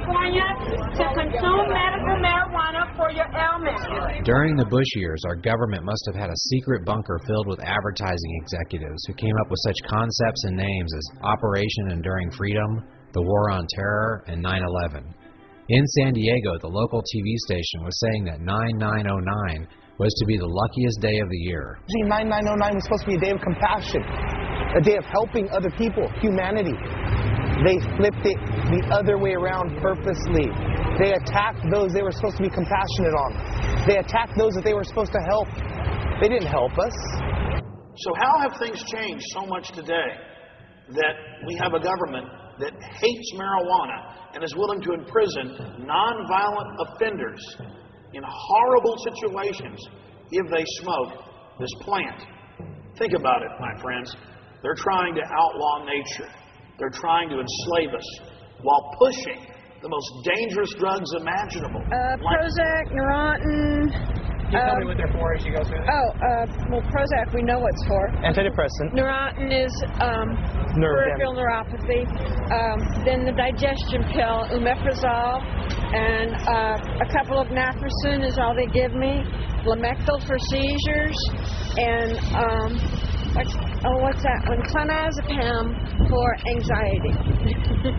California to consume medical marijuana for your ailments. During the Bush years, our government must have had a secret bunker filled with advertising executives who came up with such concepts and names as Operation Enduring Freedom, the War on Terror, and 9/11. In San Diego, the local TV station was saying that 9909 was to be the luckiest day of the year. 9909 was supposed to be a day of compassion, a day of helping other people, humanity. They flipped it the other way around purposely. They attacked those they were supposed to be compassionate on. They attacked those that they were supposed to help. They didn't help us. So how have things changed so much today that we have a government that hates marijuana and is willing to imprison nonviolent offenders in horrible situations if they smoke this plant? Think about it, my friends. They're trying to outlaw nature. They're trying to enslave us while pushing the most dangerous drugs imaginable. Prozac, Neurontin. Can you tell me what they're for as you go through this? Well, Prozac, we know what's for. Antidepressant. Neurontin is peripheral neuropathy. Then the digestion pill, Omeprazole, and a couple of naproxen is all they give me. Lamictal for seizures, and what's that one? Clonazepam for anxiety.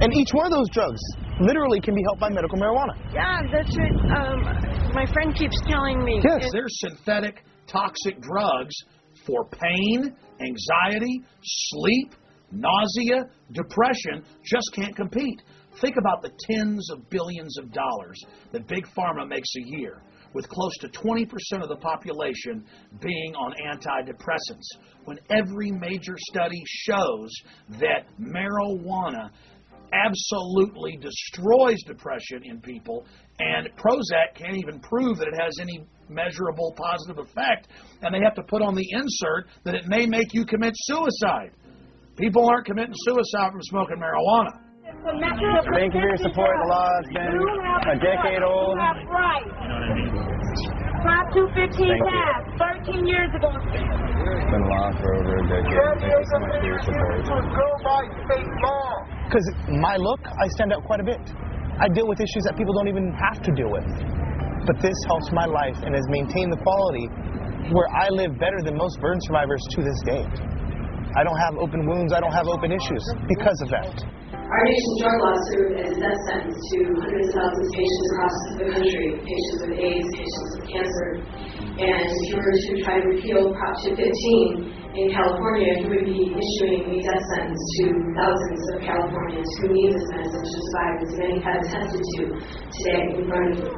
And each one of those drugs literally can be helped by medical marijuana. Yeah, that's what my friend keeps telling me. Yes. They're synthetic, toxic drugs for pain, anxiety, sleep, nausea, depression. Just can't compete. Think about the tens of billions of dollars that Big Pharma makes a year, with close to 20% of the population being on antidepressants, when every major study shows that marijuana absolutely destroys depression in people, and Prozac can't even prove that it has any measurable positive effect, and they have to put on the insert that it may make you commit suicide. People aren't committing suicide from smoking marijuana. Thank you for your support. The law has been a decade old. Prop 215 passed 13 years ago. It's been law for over a decade. Thank you so much for your support. Because my look, I stand out quite a bit. I deal with issues that people don't even have to deal with. But this helps my life and has maintained the quality where I live better than most burn survivors to this day. I don't have open wounds, I don't have open issues because of that. Our nation's drug laws serve as a death sentence to hundreds of thousands of patients across the country, patients with AIDS, patients with cancer. And if you were to try to repeal Prop 215 in California, you would be issuing a death sentence to thousands of Californians who need this medicine to survive, as many have attempted to today in front of you.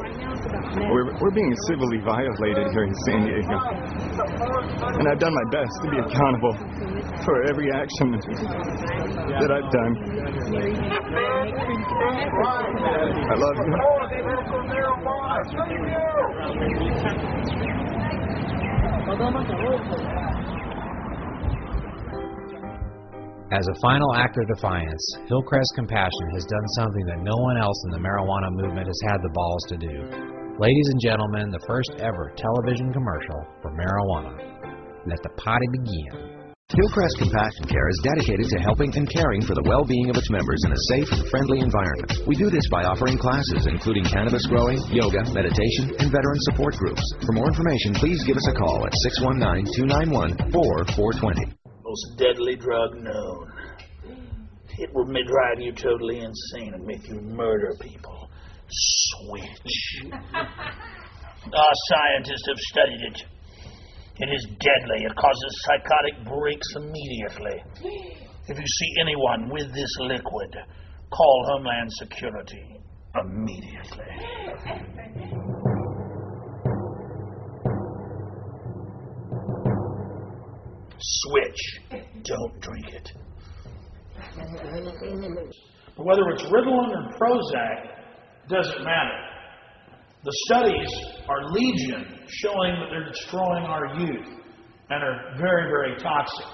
We're being civilly violated here in San Diego. And I've done my best to be accountable for every action that I've done. I love you. As a final act of defiance, Hillcrest Compassion has done something that no one else in the marijuana movement has had the balls to do. Ladies and gentlemen, the first ever television commercial for marijuana. Let the party begin. Hillcrest Compassion Care is dedicated to helping and caring for the well-being of its members in a safe, friendly environment. We do this by offering classes including cannabis growing, yoga, meditation, and veteran support groups. For more information, please give us a call at 619-291-4420. Most deadly drug known. It will drive you totally insane and make you murder people. Switch. Our scientists have studied it. It is deadly. It causes psychotic breaks immediately. If you see anyone with this liquid, call Homeland Security immediately. Switch. Don't drink it. But whether it's Ritalin or Prozac, doesn't matter. The studies are legion, showing that they're destroying our youth and are very, very toxic.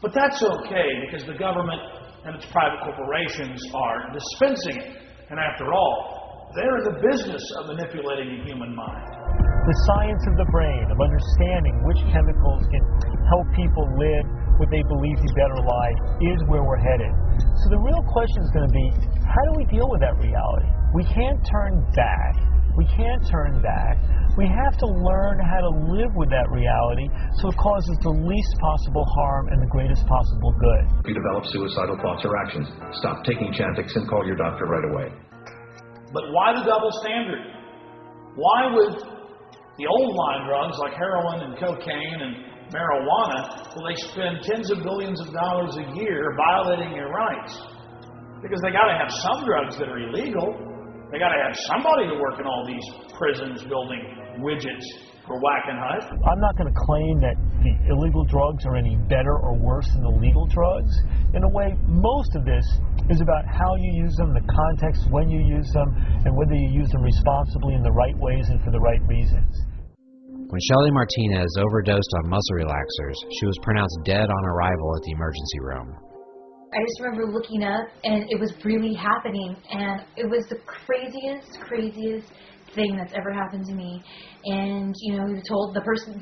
But that's okay, because the government and its private corporations are dispensing it. And after all, they're in the business of manipulating the human mind. The science of the brain, of understanding which chemicals can help people live what they believe to be a better life, is where we're headed. So the real question is going to be, how do we deal with that reality? We can't turn back. We can't turn back. We have to learn how to live with that reality so it causes the least possible harm and the greatest possible good. If you develop suicidal thoughts or actions, stop taking Chantix and call your doctor right away. But why the double standard? Why with the old line drugs like heroin and cocaine and marijuana will they spend tens of billions of dollars a year violating your rights? Because they got to have some drugs that are illegal. They got to have somebody to work in all these prisons building widgets for Wackenhut. I'm not going to claim that the illegal drugs are any better or worse than the legal drugs. In a way, most of this is about how you use them, the context when you use them, and whether you use them responsibly in the right ways and for the right reasons. When Shelly Martinez overdosed on muscle relaxers, she was pronounced dead on arrival at the emergency room. I just remember looking up, and it was really happening, and it was the craziest thing that's ever happened to me. And, you know, we told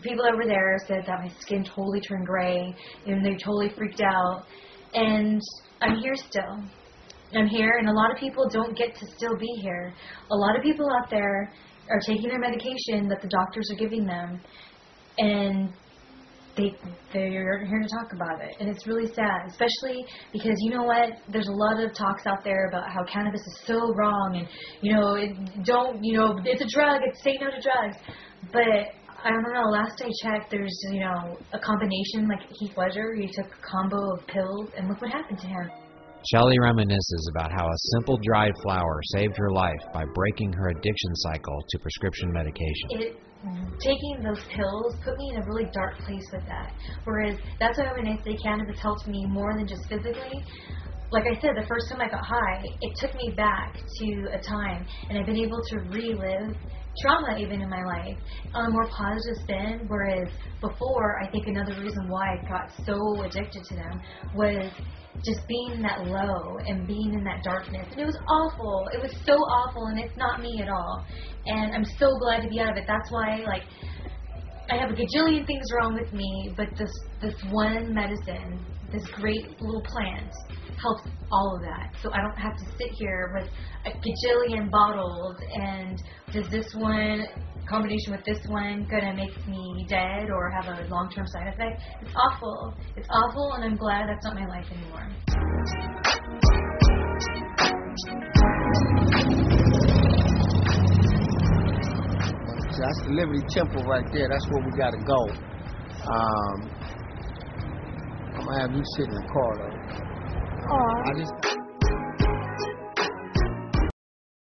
people that were there said that my skin totally turned gray, and they totally freaked out. And I'm here still. I'm here, and a lot of people don't get to still be here. A lot of people out there are taking their medication that the doctors are giving them, and they're here to talk about it. And it's really sad, especially because, you know what, there's a lot of talks out there about how cannabis is so wrong, and, you know, it's a drug, say no to drugs. But I don't know, last I checked, there's, you know, a combination, like Heath Ledger, he took a combo of pills, and look what happened to him. Shelly reminisces about how a simple dried flower saved her life by breaking her addiction cycle to prescription medication. Taking those pills put me in a really dark place with that. Whereas that's why when I say cannabis helped me more than just physically, like I said, the first time I got high, it took me back to a time, and I've been able to relive trauma even in my life on a more positive spin, whereas before, I think another reason why I got so addicted to them was just being that low and being in that darkness. And it was awful. It was so awful, and it's not me at all. And I'm so glad to be out of it. That's why, like, I have a gajillion things wrong with me, but this one medicine, this great little plant, helps all of that. So I don't have to sit here with a gajillion bottles, and does this one combination with this one gonna make me dead or have a long-term side effect? It's awful. It's awful, and I'm glad that's not my life anymore. That's the Liberty Temple right there. That's where we gotta go. I'm gonna have you sit in the car though. Aww.